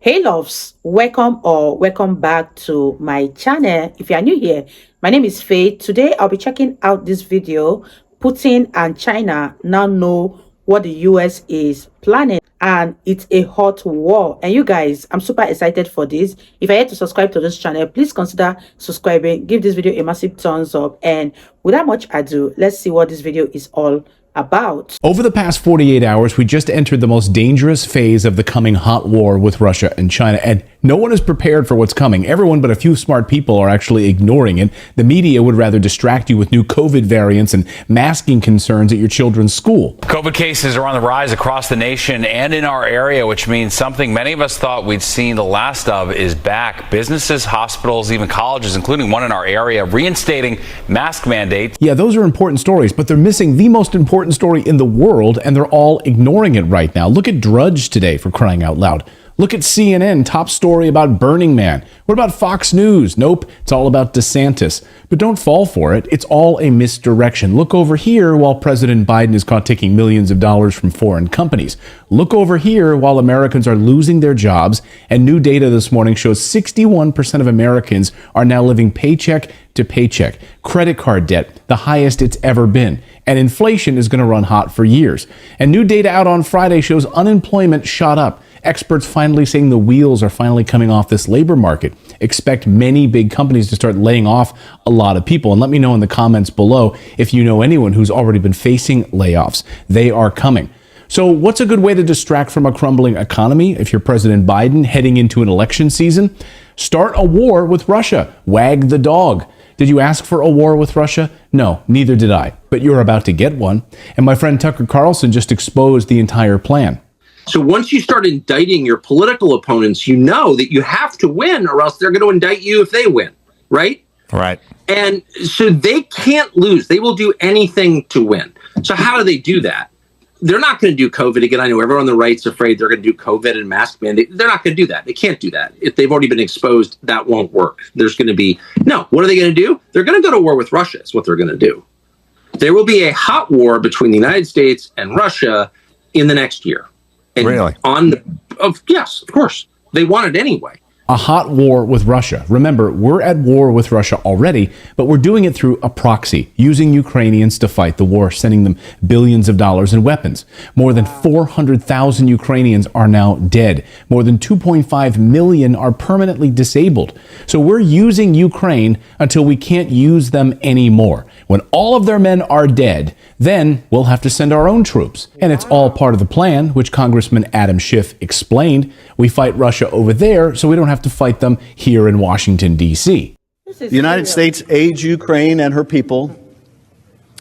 Hey loves, welcome back to my channel. If you are new here, my name is Faith. Today I'll be checking out this video. Putin and China now know what the US is planning, and it's a hot war. And you guys, I'm super excited for this. If you're yet to subscribe to this channel, please consider subscribing. Give this video a massive thumbs up, and without much ado, let's see what this video is all about. Over the past 48 hours, we just entered the most dangerous phase of the coming hot war with Russia and China, and no one is prepared for what's coming. Everyone but a few smart people are actually ignoring it. The media would rather distract you with new COVID variants and masking concerns at your children's school. COVID cases are on the rise across the nation and in our area, which means something many of us thought we'd seen the last of is back. Businesses, hospitals, even colleges, including one in our area, reinstating mask mandates. Yeah, those are important stories, but they're missing the most important story in the world, and they're all ignoring it right now. Look at Drudge today, for crying out loud. Look at CNN, top story about Burning Man. What about Fox News? Nope, it's all about DeSantis. But don't fall for it. It's all a misdirection. Look over here while President Biden is caught taking millions of dollars from foreign companies. Look over here while Americans are losing their jobs. And new data this morning shows 61% of Americans are now living paycheck to paycheck. Credit card debt, the highest it's ever been. And inflation is going to run hot for years. And new data out on Friday shows unemployment shot up. Experts finally saying the wheels are finally coming off this labor market. Expect many big companies to start laying off a lot of people. And let me know in the comments below if you know anyone who's already been facing layoffs. They are coming. So what's a good way to distract from a crumbling economy if you're President Biden heading into an election season? Start a war with Russia. Wag the dog. Did you ask for a war with Russia? No, neither did I. But you're about to get one. And my friend Tucker Carlson just exposed the entire plan. So once you start indicting your political opponents, you know that you have to win or else they're going to indict you if they win, right? Right. And so they can't lose. They will do anything to win. So how do they do that? They're not going to do COVID again. I know everyone on the right's afraid they're going to do COVID and mask mandate. They're not going to do that. They can't do that. If they've already been exposed, that won't work. There's going to be, no, what are they going to do? They're going to go to war with Russia is what they're going to do. There will be a hot war between the United States and Russia in the next year. And really? Yes, of course. They want it anyway. A hot war with Russia. Remember, we're at war with Russia already, but we're doing it through a proxy, using Ukrainians to fight the war, sending them billions of dollars in weapons. More than 400,000 Ukrainians are now dead. More than 2.5 million are permanently disabled. So we're using Ukraine until we can't use them anymore. When all of their men are dead, then we'll have to send our own troops. And it's all part of the plan, which Congressman Adam Schiff explained. We fight Russia over there, so we don't have to fight them here in Washington, D.C. The United States aids Ukraine and her people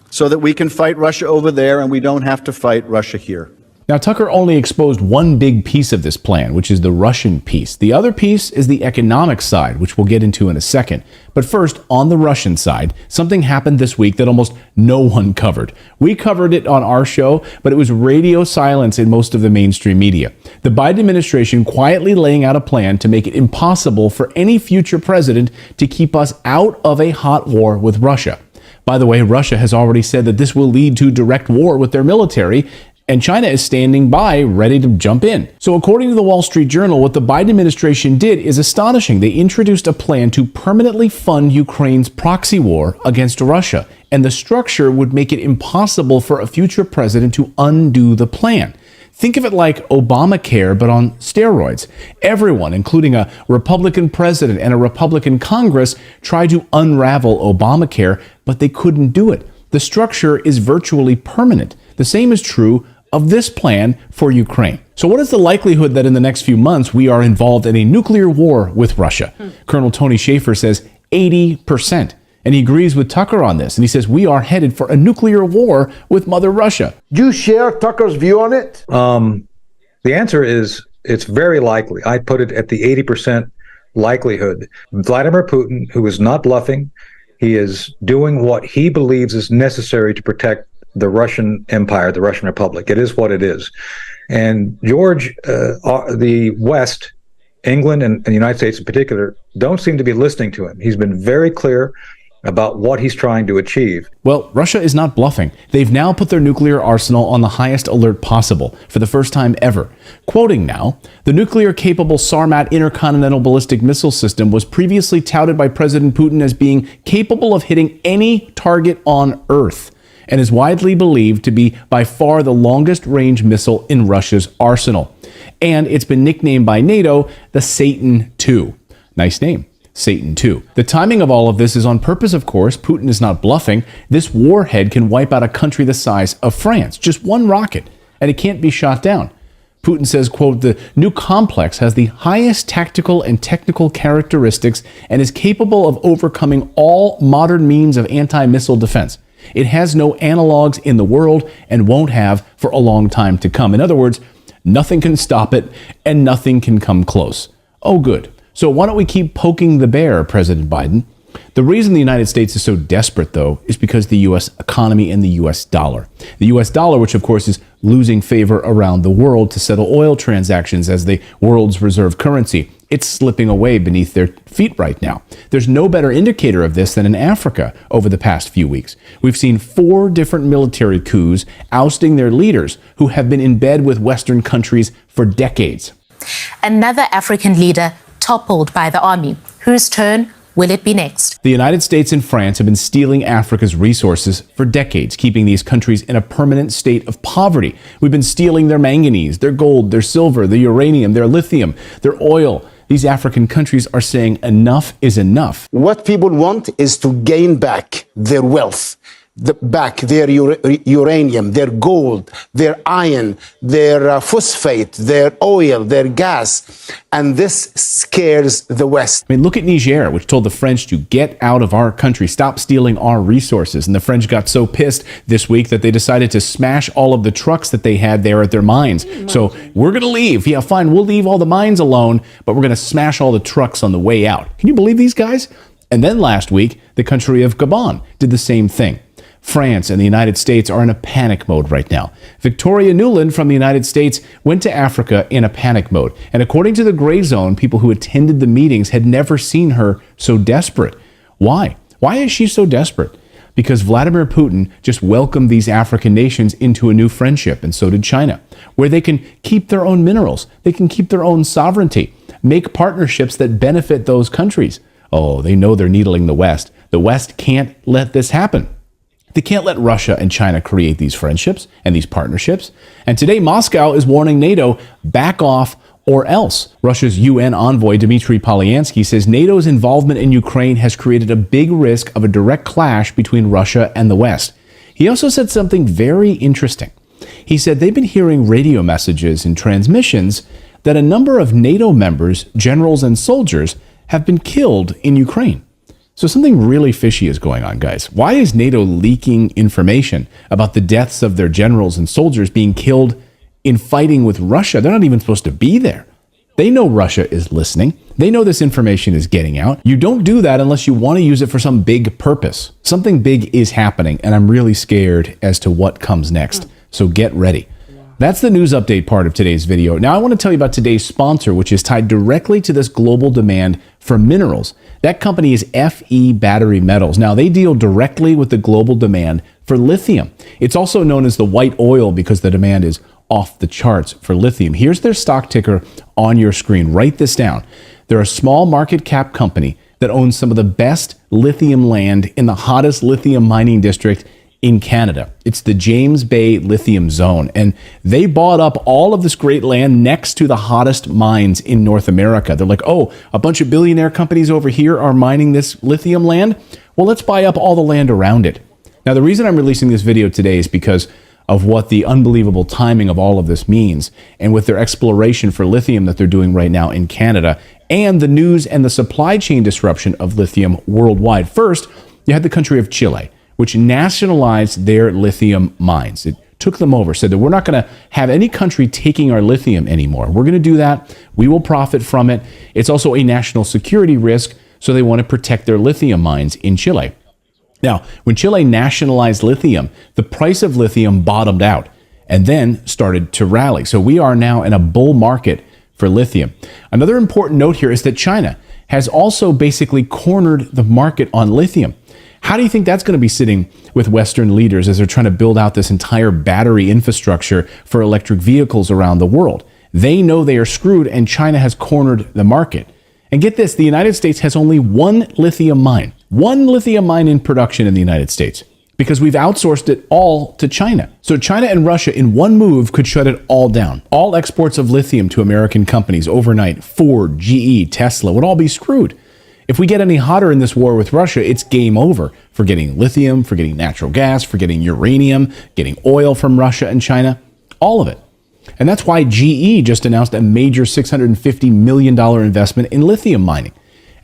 so that we can fight Russia over there and we don't have to fight Russia here. Now, Tucker only exposed one big piece of this plan, which is the Russian piece. The other piece is the economic side, which we'll get into in a second. But first, on the Russian side, something happened this week that almost no one covered. We covered it on our show, but it was radio silence in most of the mainstream media. The Biden administration quietly laying out a plan to make it impossible for any future president to keep us out of a hot war with Russia. By the way, Russia has already said that this will lead to direct war with their military, and China is standing by, ready to jump in. So according to the Wall Street Journal, what the Biden administration did is astonishing. They introduced a plan to permanently fund Ukraine's proxy war against Russia, and the structure would make it impossible for a future president to undo the plan. Think of it like Obamacare, but on steroids. Everyone, including a Republican president and a Republican Congress, tried to unravel Obamacare, but they couldn't do it. The structure is virtually permanent. The same is true of this plan for Ukraine. So what is the likelihood that in the next few months we are involved in a nuclear war with Russia? Colonel Tony Schaefer says 80%. And he agrees with Tucker on this. And he says we are headed for a nuclear war with Mother Russia. Do you share Tucker's view on it? The answer is it's very likely. I put it at the 80% likelihood. Vladimir Putin, who is not bluffing, he is doing what he believes is necessary to protect the Russian Empire, the Russian Republic. It is what it is. And George, the West, England and the United States in particular, don't seem to be listening to him. He's been very clear about what he's trying to achieve. Well, Russia is not bluffing. They've now put their nuclear arsenal on the highest alert possible for the first time ever. Quoting now, the nuclear-capable Sarmat intercontinental ballistic missile system was previously touted by President Putin as being capable of hitting any target on Earth and is widely believed to be by far the longest-range missile in Russia's arsenal. And it's been nicknamed by NATO the Satan II. Nice name. Satan II. The timing of all of this is on purpose, of course. Putin is not bluffing. This warhead can wipe out a country the size of France. Just one rocket, and it can't be shot down. Putin says, quote, the new complex has the highest tactical and technical characteristics and is capable of overcoming all modern means of anti-missile defense. It has no analogs in the world and won't have for a long time to come. In other words, nothing can stop it and nothing can come close. Oh, good. So why don't we keep poking the bear, President Biden? The reason the United States is so desperate, though, is because the U.S. economy and the U.S. dollar. The U.S. dollar, which of course is losing favor around the world to settle oil transactions as the world's reserve currency. It's slipping away beneath their feet right now. There's no better indicator of this than in Africa over the past few weeks. We've seen 4 different military coups ousting their leaders who have been in bed with Western countries for decades. Another African leader toppled by the army. Whose turn will it be next? The United States and France have been stealing Africa's resources for decades, keeping these countries in a permanent state of poverty. We've been stealing their manganese, their gold, their silver, their uranium, their lithium, their oil. These African countries are saying enough is enough. What people want is to gain back their wealth, back their uranium, their gold, their iron, their phosphate, their oil, their gas. And this scares the West. I mean, look at Niger, which told the French to get out of our country, stop stealing our resources. And the French got so pissed this week that they decided to smash all of the trucks that they had there at their mines. So we're going to leave. Yeah, fine, we'll leave all the mines alone, but we're going to smash all the trucks on the way out. Can you believe these guys? And then last week, the country of Gabon did the same thing. France and the United States are in a panic mode right now. Victoria Nuland from the United States went to Africa in a panic mode. And according to the Gray Zone, people who attended the meetings had never seen her so desperate. Why? Why is she so desperate? Because Vladimir Putin just welcomed these African nations into a new friendship, and so did China, where they can keep their own minerals, they can keep their own sovereignty, make partnerships that benefit those countries. Oh, they know they're needling the West. The West can't let this happen. They can't let Russia and China create these friendships and these partnerships. And today, Moscow is warning NATO, back off or else. Russia's UN envoy, Dmitry Polyansky, says NATO's involvement in Ukraine has created a big risk of a direct clash between Russia and the West. He also said something very interesting. He said they've been hearing radio messages and transmissions that a number of NATO members, generals and soldiers, have been killed in Ukraine. So something really fishy is going on, guys. Why is NATO leaking information about the deaths of their generals and soldiers being killed in fighting with Russia? They're not even supposed to be there. They know Russia is listening. They know this information is getting out. You don't do that unless you want to use it for some big purpose. Something big is happening, and I'm really scared as to what comes next. So get ready. That's the news update part of today's video. Now I want to tell you about today's sponsor, which is tied directly to this global demand for minerals. That company is FE Battery Metals. Now they deal directly with the global demand for lithium. It's also known as the white oil because the demand is off the charts for lithium. Here's their stock ticker on your screen. Write this down. They're a small market cap company that owns some of the best lithium land in the hottest lithium mining district in Canada. It's the James Bay Lithium Zone, and they bought up all of this great land next to the hottest mines in North America. They're like, oh, a bunch of billionaire companies over here are mining this lithium land? Well, let's buy up all the land around it. Now, the reason I'm releasing this video today is because of what the unbelievable timing of all of this means, and with their exploration for lithium that they're doing right now in Canada, and the news and the supply chain disruption of lithium worldwide. First, you had the country of Chile, which nationalized their lithium mines. It took them over, said that we're not going to have any country taking our lithium anymore. We're going to do that. We will profit from it. It's also a national security risk, so they want to protect their lithium mines in Chile. Now, when Chile nationalized lithium, the price of lithium bottomed out and then started to rally. So we are now in a bull market for lithium. Another important note here is that China has also basically cornered the market on lithium. How do you think that's going to be sitting with Western leaders as they're trying to build out this entire battery infrastructure for electric vehicles around the world? They know they are screwed, and China has cornered the market. And get this, the United States has only one lithium mine in production in the United States, because we've outsourced it all to China. So China and Russia in one move could shut it all down. All exports of lithium to American companies overnight, Ford, GE, Tesla, would all be screwed. If we get any hotter in this war with Russia, it's game over for getting lithium, for getting natural gas, for getting uranium, getting oil from Russia and China, all of it. And that's why GE just announced a major $650 million investment in lithium mining.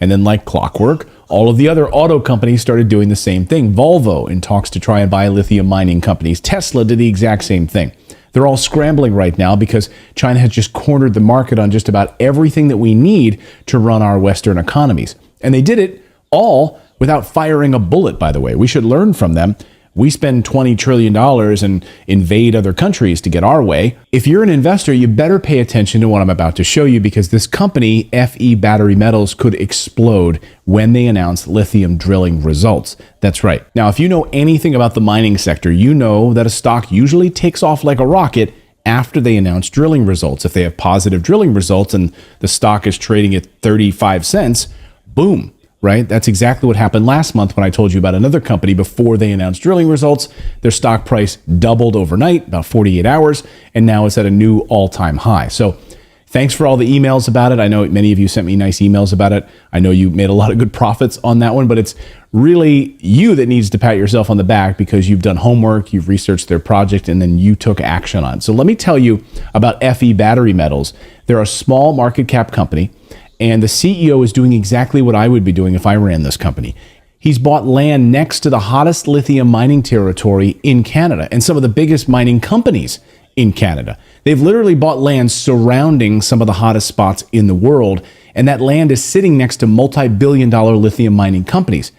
And then, like clockwork, all of the other auto companies started doing the same thing. Volvo in talks to try and buy lithium mining companies. Tesla did the exact same thing. They're all scrambling right now because China has just cornered the market on just about everything that we need to run our Western economies. And they did it all without firing a bullet, by the way. We should learn from them. We spend $20 trillion and invade other countries to get our way. If you're an investor, you better pay attention to what I'm about to show you, because this company, FE Battery Metals, could explode when they announce lithium drilling results. That's right. Now, if you know anything about the mining sector, you know that a stock usually takes off like a rocket after they announce drilling results. If they have positive drilling results and the stock is trading at 35 cents, boom. Right? That's exactly what happened last month when I told you about another company before they announced drilling results. Their stock price doubled overnight, about 48 hours, and now it's at a new all-time high. So thanks for all the emails about it. I know many of you sent me nice emails about it. I know you made a lot of good profits on that one, but it's really you that needs to pat yourself on the back because you've done homework, you've researched their project, and then you took action on it. So let me tell you about FE Battery Metals. They're a small market cap company, and the CEO is doing exactly what I would be doing if I ran this company. He's bought land next to the hottest lithium mining territory in Canada and some of the biggest mining companies in Canada. They've literally bought land surrounding some of the hottest spots in the world, and that land is sitting next to multi-billion-dollar lithium mining companies.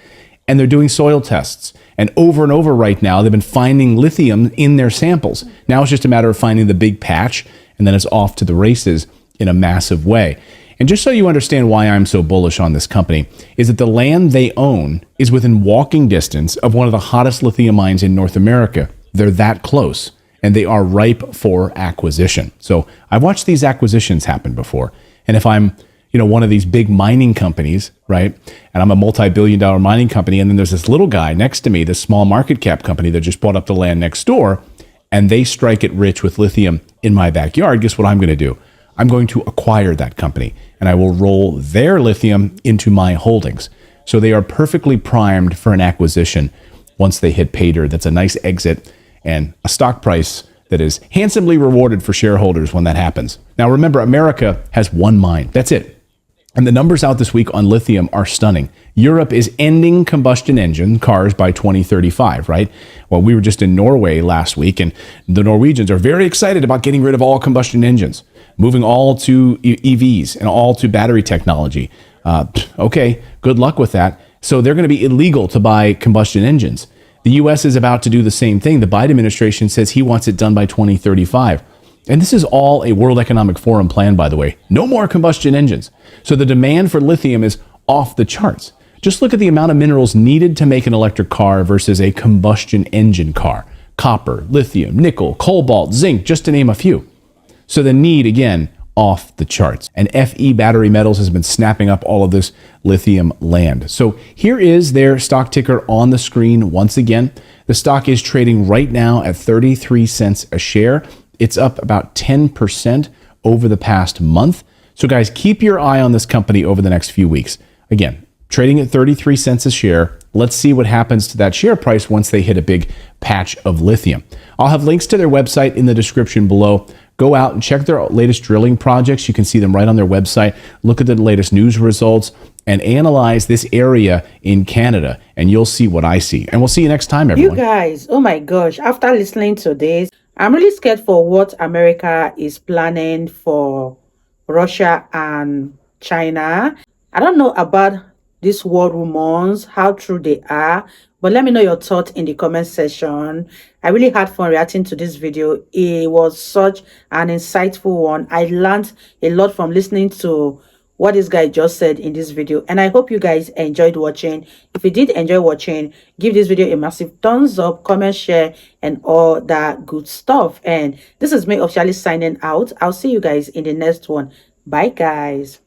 And they're doing soil tests. And over right now, they've been finding lithium in their samples. Now it's just a matter of finding the big patch, and then it's off to the races in a massive way. And just so you understand why I'm so bullish on this company, is that the land they own is within walking distance of one of the hottest lithium mines in North America. They're that close, and they are ripe for acquisition. So I've watched these acquisitions happen before. And if I'm, one of these big mining companies, right, and I'm a multi-billion-dollar mining company, and then there's this little guy next to me, this small market cap company that just bought up the land next door, and they strike it rich with lithium in my backyard, guess what I'm going to do? I'm going to acquire that company, and I will roll their lithium into my holdings. So they are perfectly primed for an acquisition once they hit pay dirt. That's a nice exit and a stock price that is handsomely rewarded for shareholders when that happens. Now remember, America has one mine. That's it. And the numbers out this week on lithium are stunning. Europe is ending combustion engine cars by 2035, right? Well, we were just in Norway last week, and the Norwegians are very excited about getting rid of all combustion engines, moving all to EVs and all to battery technology. Okay, good luck with that. So they're going to be illegal to buy combustion engines. The U.S. is about to do the same thing. The Biden administration says he wants it done by 2035. And this is all a World Economic Forum plan, by the way. No more combustion engines. So the demand for lithium is off the charts. Just look at the amount of minerals needed to make an electric car versus a combustion engine car. Copper, lithium, nickel, cobalt, zinc, just to name a few. So the need, again, off the charts. And FE Battery Metals has been snapping up all of this lithium land. So here is their stock ticker on the screen once again. The stock is trading right now at 33 cents a share. It's up about 10% over the past month. So guys, keep your eye on this company over the next few weeks. Again, trading at 33 cents a share. Let's see what happens to that share price once they hit a big patch of lithium. I'll have links to their website in the description below. Go out and check their latest drilling projects. You can see them right on their website. Look at the latest news results and analyze this area in Canada, and you'll see what I see. And we'll see you next time, everyone. You guys, oh my gosh, after listening to this, I'm really scared for what America is planning for Russia and China. I don't know about these war rumors, how true they are, but let me know your thoughts in the comment section. I really had fun reacting to this video. It was such an insightful one. I learned a lot from listening to what this guy just said in this video, and I hope you guys enjoyed watching. If you did enjoy watching, give this video a massive thumbs up, comment, share, and all that good stuff. And this is me officially signing out. I'll see you guys in the next one. Bye guys.